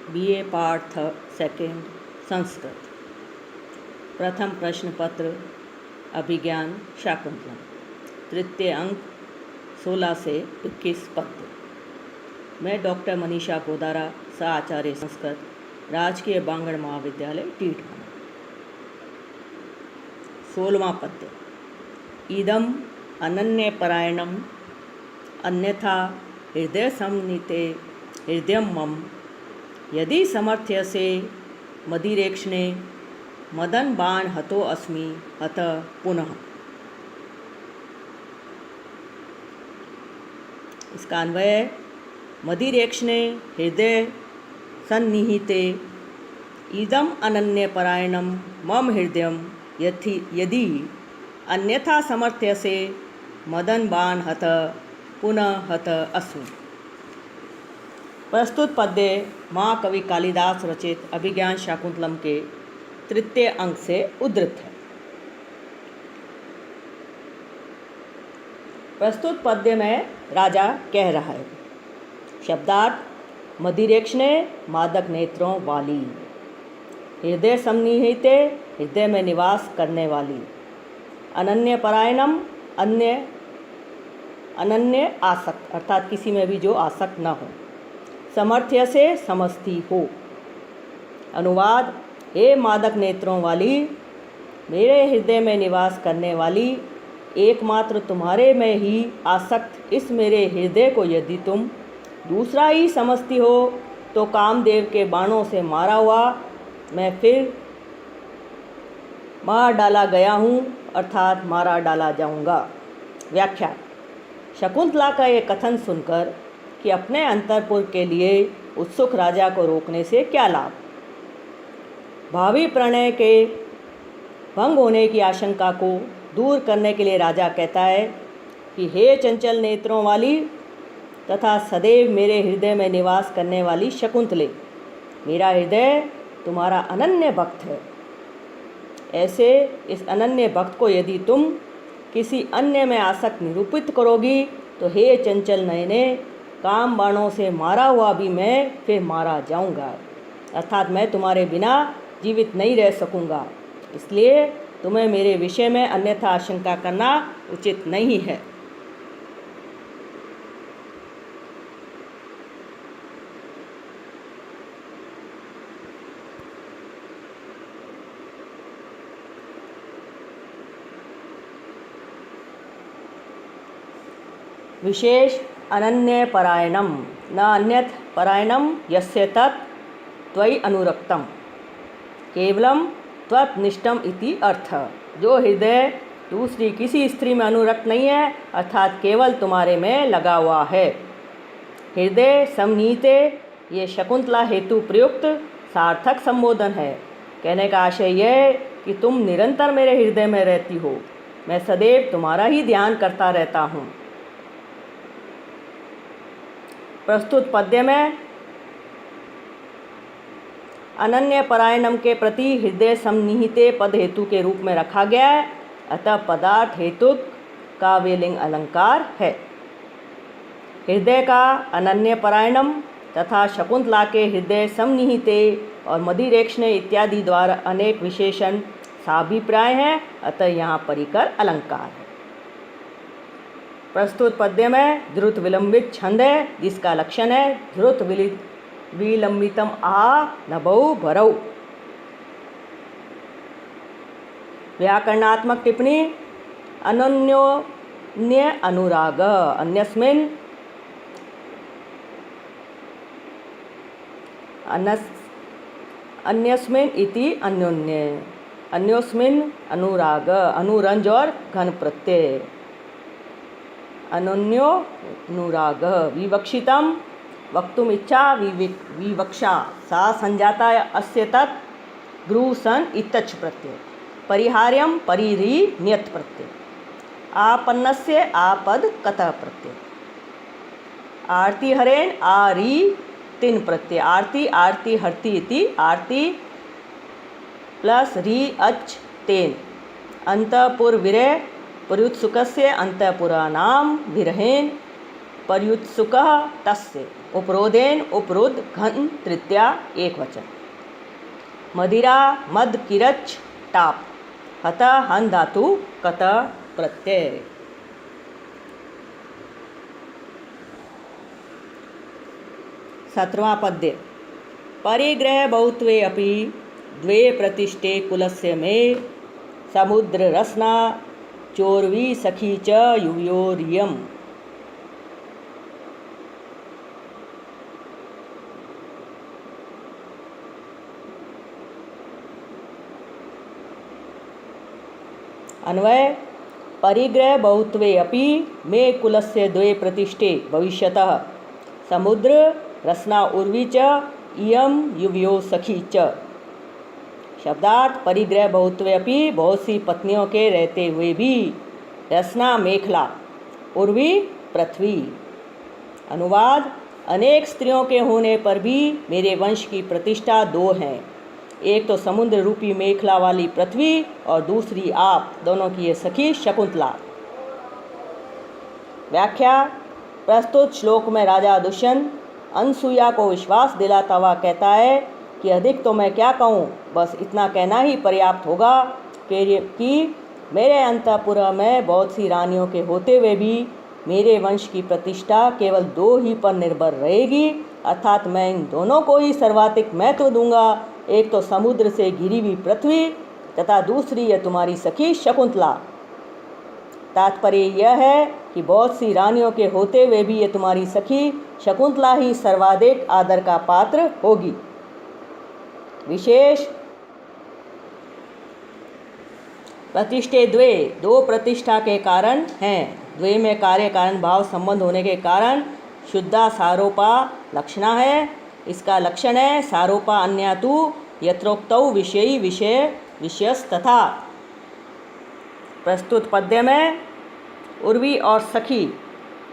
BA part second Sanskrit. प्रथम प्रश्न पत्र अभिज्ञान शाकुंतलम। तृतीय अंक 16 से 21 पद्य। मैं डॉक्टर मनीषा गोदारा, सह आचार्य संस्कृत, राजकीय बांगड़ महाविद्यालय टीटवाना। 16वां पद्य। इदम अनन्य परायणम अन्यथा हृदय समनीते हृदयम मम यदि समर्थ्यसे मदिरेक्षणे मदन बाण हतो अस्मि हत पुनः। इसका अन्वय मदिरेक्षणे हृदय सन्निहिते इदम अनन्य परायणम मम हृदयम यदि अन्यथा समर्थ्यसे मदन बाण हत पुनः हत अस्मि। प्रस्तुत पद्य महाकवि कालिदास रचित अभिज्ञान शाकुंतलम के तृतीय अंक से उद्धृत है। प्रस्तुत पद्य में राजा कह रहा है, शब्दार्थ मदिरेक्षणे मादक नेत्रों वाली, हृदय समनिहिते हृदय में निवास करने वाली, अनन्य परायणम अनन्य आसक्त अर्थात किसी में भी जो आसक्त न हो, समर्थ्य से समझती हो। अनुवाद, हे मादक नेत्रों वाली, मेरे हृदय में निवास करने वाली, एकमात्र तुम्हारे में ही आसक्त इस मेरे हृदय को यदि तुम दूसरा ही समझती हो तो कामदेव के बाणों से मारा हुआ मैं फिर मार डाला गया हूँ अर्थात मारा डाला जाऊँगा। व्याख्या। शकुंतला का ये कथन सुनकर कि अपने अंतरपुर के लिए उत्सुक राजा को रोकने से क्या लाभ, भावी प्रणय के भंग होने की आशंका को दूर करने के लिए राजा कहता है कि हे चंचल नेत्रों वाली तथा सदैव मेरे हृदय में निवास करने वाली शकुंतले, मेरा हृदय तुम्हारा अनन्य भक्त है। ऐसे इस अनन्य भक्त को यदि तुम किसी अन्य में आसक्त निरूपित करोगी तो हे चंचल नयने, काम बाणों से मारा हुआ भी मैं फिर मारा जाऊंगा अर्थात मैं तुम्हारे बिना जीवित नहीं रह सकूंगा। इसलिए तुम्हें मेरे विषय में अन्यथा आशंका करना उचित नहीं है। विशेष अनन्य परायणम न अन्यथ परायणम यस्य तत् त्वयि अनुरक्तम केवलम त्वत्निष्ठम इति अर्थ। जो हृदय दूसरी किसी स्त्री में अनुरक्त नहीं है अर्थात केवल तुम्हारे में लगा हुआ है। हृदय समनीते ये शकुंतला हेतु प्रयुक्त सार्थक संबोधन है। कहने का आशय यह है कि तुम निरंतर मेरे हृदय में रहती हो, मैं सदैव तुम्हारा ही ध्यान करता रहता हूँ। प्रस्तुत पद्य में अनन्य परायणम के प्रति हृदय समनिहिते पद हेतु के रूप में रखा गया है, अतः पदार्थ हेतु काव्यलिंग अलंकार है। हृदय का अनन्य परायणम तथा शकुंतला के हृदय समनिहिते और मदिरेक्षणे इत्यादि द्वारा अनेक विशेषण साभिप्राय हैं, अतः यहाँ परिकर अलंकार है। प्रस्तुत पद्य में द्रुत विलंबित छंद है, जिसका लक्षण है द्रुत विलंबितम आ नभौ भरौ। व्याकरणात्मक टिप्पणी। अन्योन्य अनुराग अन्यस्मिन् इति अन्योन्य, अन्योस्मिन् अनुराग अनुरंज और घन प्रत्यय, अनन्यो अनुराग विवक्षितम वक्तुम इच्छा विवक्षा सा संजाता अस्य तत् ब्रूसन इतच प्रत्यय, परिहार्यम परिरी नियत प्रत्यय, आपन्नस्य आपद कतः प्रत्यय, आरती हरेण आरी तिन प्रत्यय, आरती आरती हरती इति आरती प्लस री अच तेन, अंतपुर विरह प्रयुत्सुकस्य अंतपुराणाम विरहेन पर्युत्सुकः तस्य उपरोधेन उपरुद्ध घन तृतीया एक वचन। मदिरा मद किरच टाप हत हन धातु कत प्रत्यय। 17वां पद्य। परिग्रह बहुत्वे अपि द्वे प्रतिष्ठे कुलस्य मे समुद्र रसना चोर्वी सखी च युवयोरियम्। अन्वय। परिग्रह बहुत्वे अपि मे कुलस्य द्वे प्रतिष्ठे भविष्यतः समुद्र रसना उर्वी च इयम युवयो सखी च। शब्दार्थ। परिग्रह बहुत्वे अपि बहुत सी पत्नियों के रहते हुए भी रसना मेखला उर्वी पृथ्वी। अनुवाद। अनेक स्त्रियों के होने पर भी मेरे वंश की प्रतिष्ठा दो हैं, एक तो समुद्र रूपी मेखला वाली पृथ्वी और दूसरी आप दोनों की ये सखी शकुंतला। व्याख्या। प्रस्तुत श्लोक में राजा दुष्यंत अनसुईया को विश्वास दिलाता हुआ कहता है कि अधिक तो मैं क्या कहूँ, बस इतना कहना ही पर्याप्त होगा कि मेरे अंतःपुर में बहुत सी रानियों के होते हुए भी मेरे वंश की प्रतिष्ठा केवल दो ही पर निर्भर रहेगी, अर्थात मैं इन दोनों को ही सर्वाधिक महत्व दूंगा, एक तो समुद्र से घिरी हुई पृथ्वी तथा दूसरी है तुम्हारी सखी शकुंतला। तात्पर्य यह है कि बहुत सी रानियों के होते हुए भी ये तुम्हारी सखी शकुंतला ही सर्वाधिक आदर का पात्र होगी। विशेष। प्रतिष्ठे द्वे दो प्रतिष्ठा के कारण हैं। द्वे में कार्य कारण भाव संबंध होने के कारण शुद्धा सारोपा लक्षणा है। इसका लक्षण है सारोपा अन्यातु यत्रोक्तौ विषयी विषय विषयस तथा। प्रस्तुत पद्य में उर्वी और सखी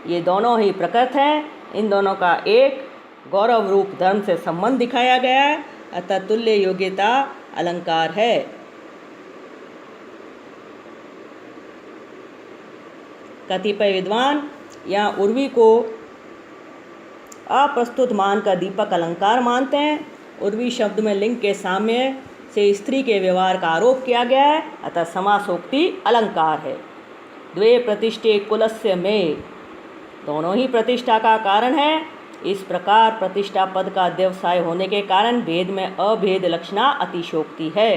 ये दोनों ही प्रकृत हैं। इन दोनों का एक गौरव रूप धर्म से संबंध दिखाया गया है, अतः तुल्य योग्यता अलंकार है। कतिपय विद्वान यहाँ उर्वी को अप्रस्तुत मान का दीपक अलंकार मानते हैं। उर्वी शब्द में लिंग के साम्य से स्त्री के व्यवहार का आरोप किया गया है, अतः समासोक्ति अलंकार है। द्वे प्रतिष्ठे कुलस्य में दोनों ही प्रतिष्ठा का कारण है। इस प्रकार प्रतिष्ठा पद का व्यवसाय होने के कारण भेद में अभेद लक्षणा अतिशोक्ति है।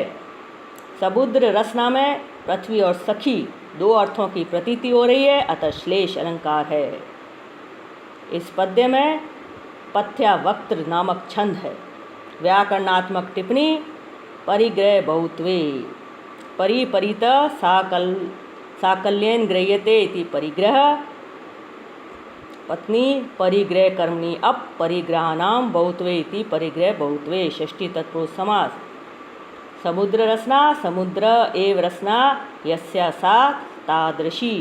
समुद्र रसना में पृथ्वी और सखी दो अर्थों की प्रतीति हो रही है, अतः श्लेष अलंकार है। इस पद्य में पथ्या वक्त्र नामक छंद है। व्याकरणात्मक टिप्पणी। परिग्रह बहुत्वे परिपरीत साकल्येन गृह्यते इति परिग्रह। पत्नी परिग्रह कर्मणि अप परिग्रहाणाम बहुत्वे इति परिग्रह बहुत्वे। षष्ठी तत्पुरुष समास। समुद्र रसना समुद्र एव रसना यस्या सा तादृशी।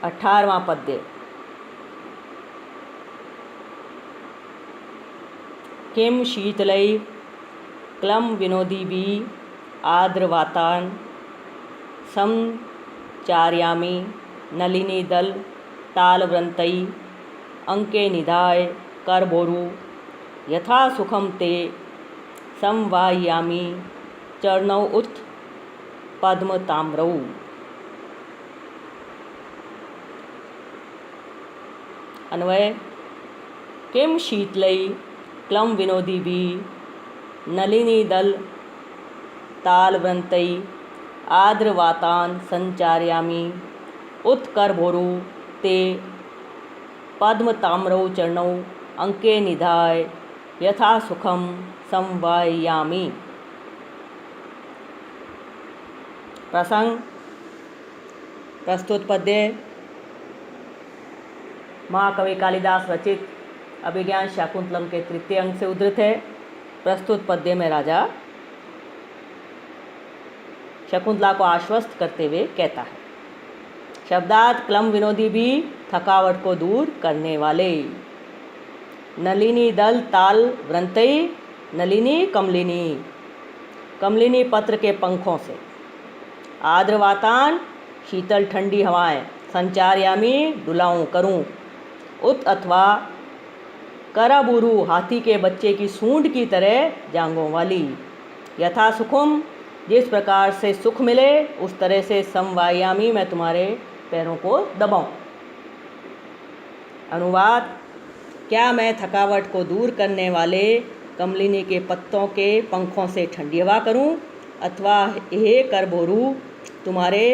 अठारहवां पद्य। किम शीतलै क्लं विनोदिभिः आर्द्रवातान् संचारयामि नलिनीदल तालव्रन्तैः अंके निधाय करभोरु यथा सुखम ते संवाहयामि चरणौ उत पद्म ताम्रौ। अन्वय। किम शीतलै क्लं विनोदिभिः नलिनीदल तालव्रन्तैः आर्द्रवातान् संचारयामि उत्करभोरु ते पद्मताम्रौ चरणौ अंके निधाय यथा सुखम संवाहयामि। प्रसंग। प्रस्तुत पद्य महाकवि कालिदास रचित अभिज्ञान शाकुंतलम के तृतीय अंग से उद्धृत है। प्रस्तुत पद्य में राजा शकुंतला को आश्वस्त करते हुए कहता है। शब्दार्थ। क्लम विनोदी भी थकावट को दूर करने वाले। नलिनी दल ताल व्रंतई, नलिनी कमलिनी, कमलिनी पत्र के पंखों से। आर्द्रवातान, शीतल ठंडी हवाएं। संचारयामी, डुलाऊं करूं। उत अथवा करबुरु, हाथी के बच्चे की सूंड की तरह जांघों वाली। यथा सुखम, जिस प्रकार से सुख मिले उस तरह से समवायामी, मैं तुम्हारे पैरों को दबाऊं। अनुवाद: क्या मैं थकावट को दूर करने वाले कमलिनी के पत्तों के पंखों से ठंडी हवा करूं, अथवा हे करबोरू, तुम्हारे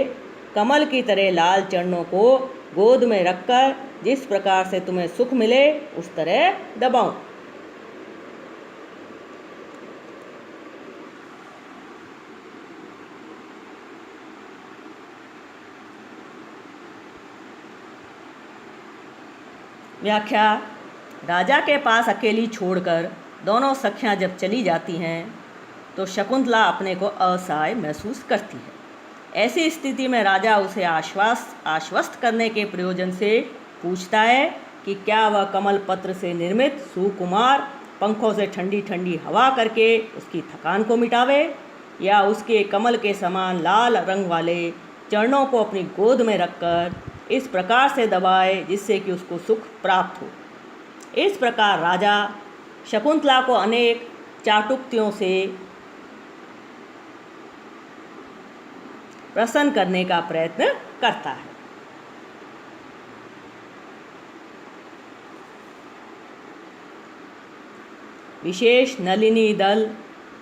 कमल की तरह लाल चरणों को गोद में रखकर जिस प्रकार से तुम्हें सुख मिले उस तरह दबाऊं। व्याख्या: राजा के पास अकेली छोड़कर दोनों सखियां जब चली जाती हैं तो शकुंतला अपने को असहाय महसूस करती है। ऐसी स्थिति में राजा उसे आश्वस्त करने के प्रयोजन से पूछता है कि क्या वह कमल पत्र से निर्मित सुकुमार पंखों से ठंडी ठंडी हवा करके उसकी थकान को मिटावे, या उसके कमल के समान लाल रंग वाले चरणों को अपनी गोद में रखकर इस प्रकार से दबाए जिससे कि उसको सुख प्राप्त हो। इस प्रकार राजा शकुंतला को अनेक चाटुक्तियों से प्रसन्न करने का प्रयत्न करता है। विशेष नलिनी दल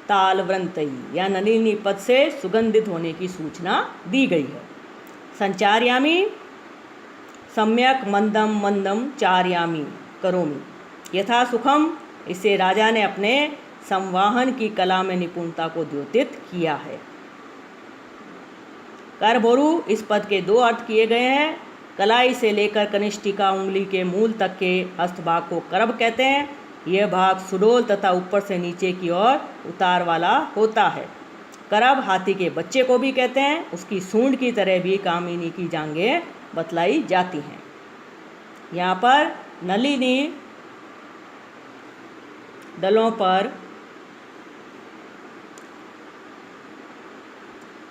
ताल व्रंतई, या नलिनी पद से सुगंधित होने की सूचना दी गई है। संचारयामी, सम्यक मंदम मंदम चार्यामी करोमि। यथा सुखम, इससे राजा ने अपने संवाहन की कला में निपुणता को द्योतित किया है। करबोरु, इस पद के दो अर्थ किए गए हैं। कलाई से लेकर कनिष्ठिका उंगली के मूल तक के हस्तभाग को करब कहते हैं। यह भाग सुडोल तथा ऊपर से नीचे की ओर उतार वाला होता है। करब हाथी के बच्चे को भी कहते हैं। उसकी सूंड की तरह भी कामिनी की जांघें बतलाई जाती हैं। यहाँ पर नलिनी दलों पर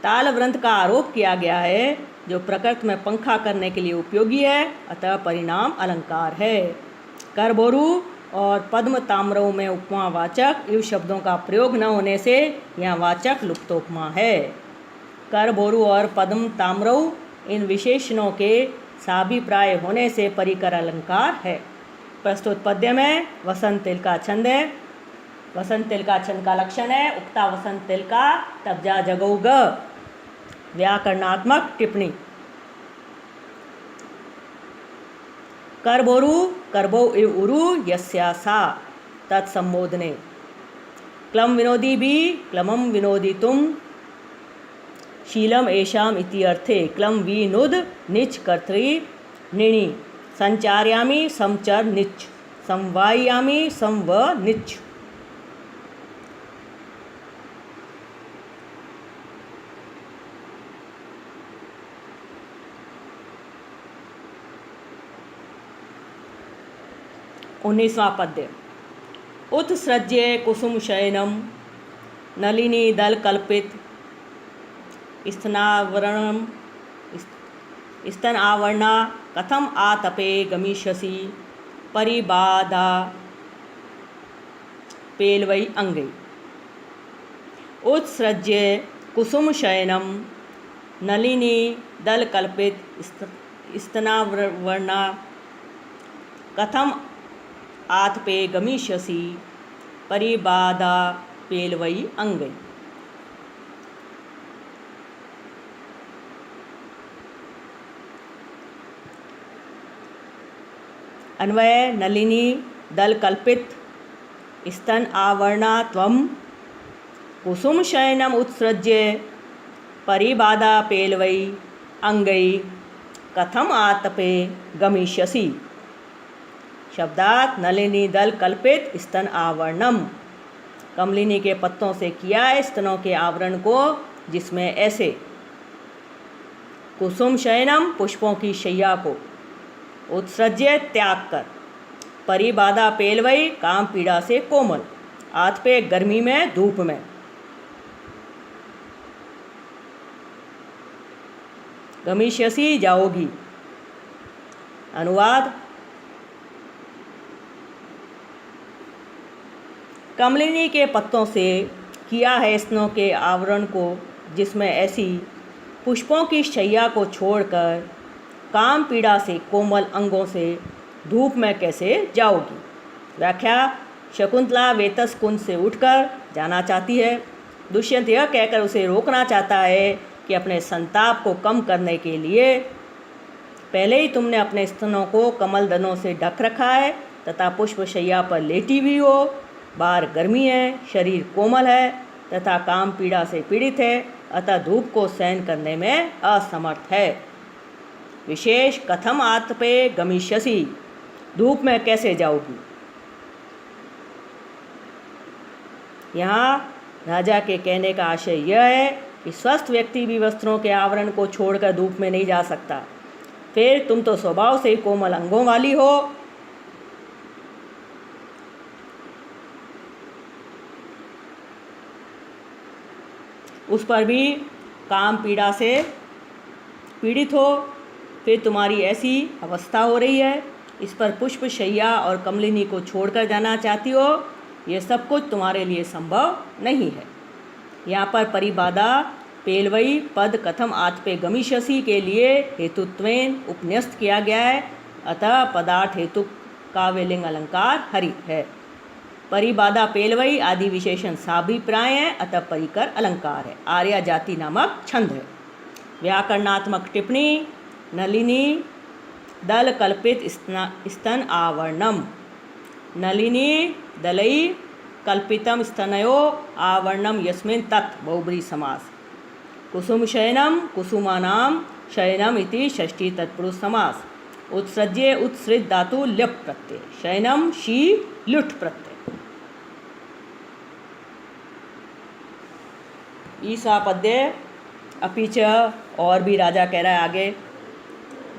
ताल व्रंत का आरोप किया गया है, जो प्रकृति में पंखा करने के लिए उपयोगी है, अतः परिणाम अलंकार है। करबोरु और पद्म ताम्रऊ में उपमावाचक इव शब्दों का प्रयोग न होने से यह वाचक लुप्तोपमा है। करबोरु और पद्म ताम्रऊ इन विशेषणों के साभिप्राय होने से परिकर अलंकार है। प्रस्तुत पद्य में वसंत तिल का छंद है। वसंत तिल का छंद का लक्षण है उक्ता वसंत तिल का तब जा जगौ ग। व्याकरणात्मक टिप्पणी। करबोरु करबो इव उरु यस्या सा तत्संबोधने। क्लम विनोदी भी क्लमम विनोदी तुम शीलम एशाम इति अर्थे। क्लम विनुद निच कर्तृ निणि। संचार्यामी समचर निच। संवायामी संव निच। उन्नीसवां पद्य। उत्सृज्य कुसुम शयनम नलिनी दल कल्पित स्तनावरणम स्तन आवरणा कथम आतपे गमिष्यसि परिबाधा पेलवई अंगे। उत्सृज्य कुसुम शयनम नलिनी दल कल्पित स्तनावरणा कथम आतपे गमिष्यसि परिबाधा पेलवई अंगे। अन्वय: नलिनी दल कल्पित स्तन आवरणा त्वं कुसुम शयनम उत्सृज्य परिबाधा पेलवई अंगई कथम आतपे गमिष्यसि। शब्दार्थ: नलिनी दल कल्पित स्तन आवरणम, कमलिनी के पत्तों से किया है स्तनों के आवरण को, जिसमें ऐसे कुसुम शयनम पुष्पों की शैया को, उत्सृज्य त्याग कर, परिबाधा पेलवई काम पीड़ा से कोमल, आत पे गर्मी में धूप में। गमिष्यसि जाओगी। अनुवाद, कमलिनी के पत्तों से किया है स्नो के आवरण को, जिसमें ऐसी पुष्पों की शैया को छोड़कर काम पीड़ा से कोमल अंगों से धूप में कैसे जाओगी। व्याख्या, शकुंतला वेतस कुंज से उठकर जाना चाहती है। दुष्यंत यह कहकर उसे रोकना चाहता है कि अपने संताप को कम करने के लिए पहले ही तुमने अपने स्तनों को कमलदनों से ढक रखा है तथा पुष्पशैया पर लेटी हुई हो। बाहर गर्मी है, शरीर कोमल है तथा काम पीड़ा से पीड़ित है, अतः धूप को सहन करने में असमर्थ है। विशेष कथम आतपे गमिष्यसि, धूप में कैसे जाओगी। यहाँ राजा के कहने का आशय यह है कि स्वस्थ व्यक्ति भी वस्त्रों के आवरण को छोड़कर धूप में नहीं जा सकता। फिर तुम तो स्वभाव से ही कोमल अंगों वाली हो। उस पर भी काम पीड़ा से पीड़ित हो, फिर तुम्हारी ऐसी अवस्था हो रही है। इस पर पुष्प शैया और कमलिनी को छोड़कर जाना चाहती हो। ये सब कुछ तुम्हारे लिए संभव नहीं है। यहाँ पर परिबाधा पेलवई पद कथम आतपे गमिष्यसि के लिए हेतुत्वेन उपन्यस्त किया गया है, अतः पदार्थ हेतु काव्यलिंग अलंकार हरित है। परिबाधा पेलवई आदि विशेषण साभिप्राय है, अतः परिकर अलंकार है। आर्या जाति नामक छंद है। व्याकरणात्मक टिप्पणी, नलिनी दल कल्पित स्तन आवरणम। नलिनी दलई कल्पितम स्तनयो आवरणम यस्मिन् तत् बहुब्री समास। कुसुम शयनम कुसुमानाम शयनम इति षष्ठी तत्पुरुष समास। उत्सृज्ये उत्सृज धातु ल्यप प्रत्यय, शयनम शी लुट प्रत्यय। ईसा पद्य अपि च, और भी राजा कह रहा है आगे,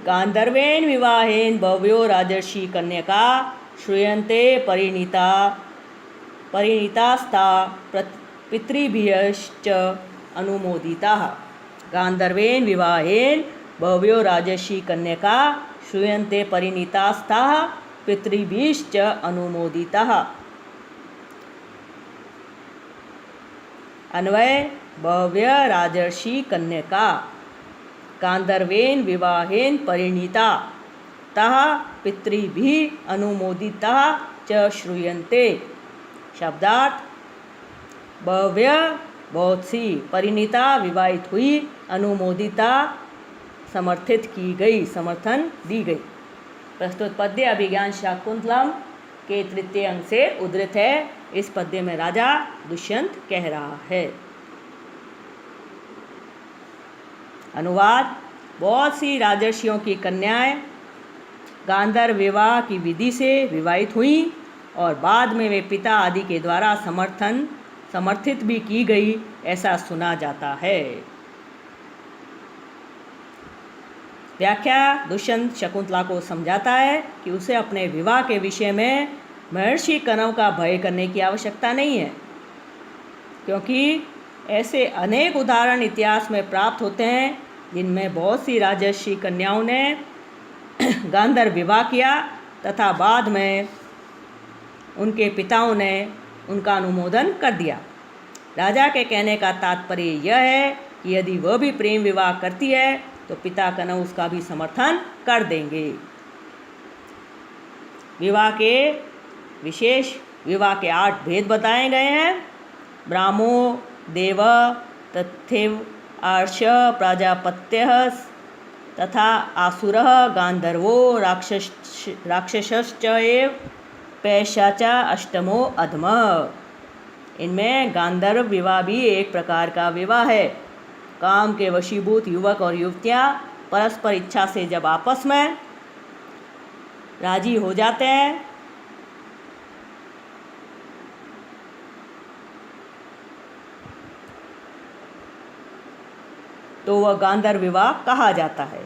गांधर्वेन विवाहेन भव्यो राजर्षि कन्यका श्रूयन्ते परिणीतास्ता पितृभ्यश्च अनुमोदिताः। गांधर्वेन विवाहेन भव्यो राजर्षि कन्यका श्रूयन्ते परिणीतास्ता पितृभ्यश्च अनुमोदिताः। अन्वय, भव्य राजर्षि कन्यका गांधर्वेन विवाहेन परिणीता तः पितृभिः अनुमोदिता च श्रूयन्ते। शब्दार्थ, भव्य बहुत सी, परिणीता विवाहित हुई, अनुमोदिता समर्थित की गई, समर्थन दी गई। प्रस्तुत पद्य अभिज्ञान शाकुंतलम के तृतीय अंग से उद्धृत है। इस पद्य में राजा दुष्यंत कह रहा है। अनुवाद, बहुत सी राजर्षियों की कन्याएं गांधर्व विवाह की विधि से विवाहित हुई और बाद में वे पिता आदि के द्वारा समर्थित भी की गई, ऐसा सुना जाता है। व्याख्या, दुष्यंत शकुंतला को समझाता है कि उसे अपने विवाह के विषय में महर्षि कणव का भय करने की आवश्यकता नहीं है, क्योंकि ऐसे अनेक उदाहरण इतिहास में प्राप्त होते हैं जिनमें बहुत सी राजर्षि कन्याओं ने गांधर्व विवाह किया तथा बाद में उनके पिताओं ने उनका अनुमोदन कर दिया। राजा के कहने का तात्पर्य यह है कि यदि वह भी प्रेम विवाह करती है तो पिता कणव उसका भी समर्थन कर देंगे। विवाह के 8 भेद बताए गए हैं। ब्राह्मो देव तथैव आर्ष प्राजापत्यः तथा आसुरः गांधर्वो राक्षसश्च एव पैशाचा अष्टमो अधमः। इनमें गांधर्व विवाह भी एक प्रकार का विवाह है। काम के वशीभूत युवक और युवतियाँ परस्पर इच्छा से जब आपस में राजी हो जाते हैं तो वह गांधर्व विवाह कहा जाता है।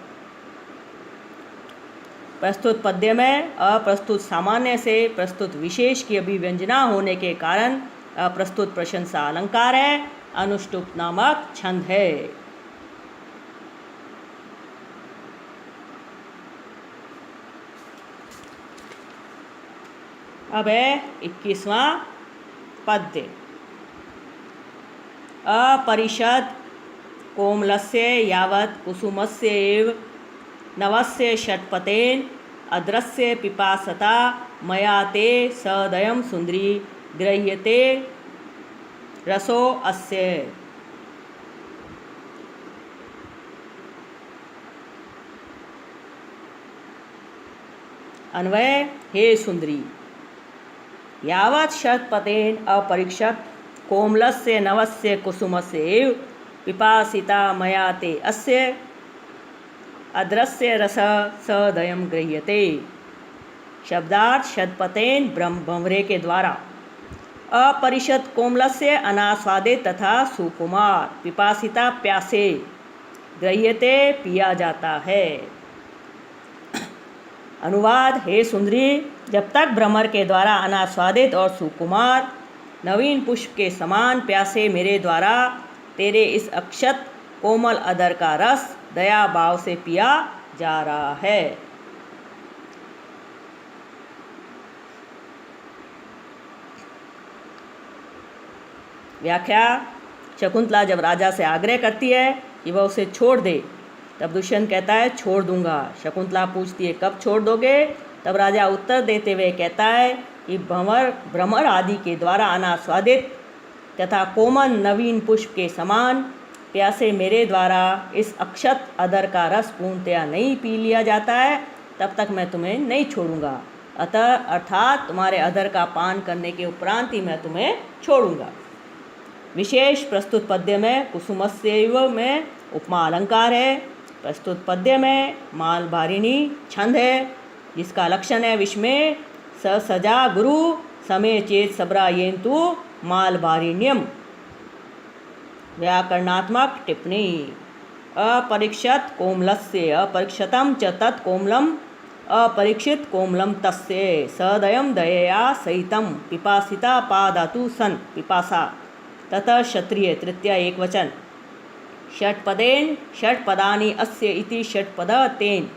प्रस्तुत पद्य में अप्रस्तुत सामान्य से प्रस्तुत विशेष की अभिव्यंजना होने के कारण अप्रस्तुत प्रशंसा अलंकार है, अनुष्टुप नामक छंद है। अब है 21वां पद्य। अपरिषद कोमलस्य यावत् कुसुमस्य एव नवस्य षट्पतेन अद्रस्य पिपासता मया ते सदयं सुंदरी गृह्यते रसो अस्य। अन्वय, हे सुंदरी, यावत् षट्पतेन अपरीक्षत कोमलस्य नवस्य कुसुमस्य एव पिपासिता मया ते अस्य अद्रस्य रस सदयं गृह्यते। शब्दार्थ, षट्पतेन भंवरे के द्वारा अपरिषद कोमलस्य अनास्वादित तथा सुकुमार, पिपासिता प्यासे, गृह्यते पिया जाता है। अनुवाद, हे सुंदरी, जब तक भ्रमर के द्वारा अनास्वादित और सुकुमार नवीन पुष्प के समान प्यासे मेरे द्वारा तेरे इस अक्षत कोमल अदर का रस दया भाव से पिया जा रहा है। व्याख्या। शकुंतला जब राजा से आग्रह करती है कि वह उसे छोड़ दे, तब दुष्यंत कहता है छोड़ दूंगा। शकुंतला पूछती है कब छोड़ दोगे? तब राजा उत्तर देते हुए कहता है कि भ्रमर आदि के द्वारा अनास्वादित तथा कोमल नवीन पुष्प के समान प्यासे मेरे द्वारा इस अक्षत अदर का रस पूर्णतया नहीं पी लिया जाता है, तब तक मैं तुम्हें नहीं छोड़ूंगा। अर्थात तुम्हारे अदर का पान करने के उपरांत ही मैं तुम्हें छोड़ूंगा। विशेष प्रस्तुत पद्य में कुसुमस्यैव में उपमा अलंकार है। प्रस्तुत पद्य में मालभारिणी छंद है, जिसका लक्षण है विष में स सजा गुरु समय चेत सबरा येन्तु मालभारिण्यम। व्याकरणात्मक टिप्पणी। अपरीक्षत कोमलस्य अपरीक्षतम च तत् कोमलम अपरीक्षित कोमलम तस्य सदयम दयया सहितम पिपासिता पादातु सन पिपासा ततः क्षत्रिय तृतीया एकवचन। षट्पदेन षट्पदानि अस्य इति षट्पद तेन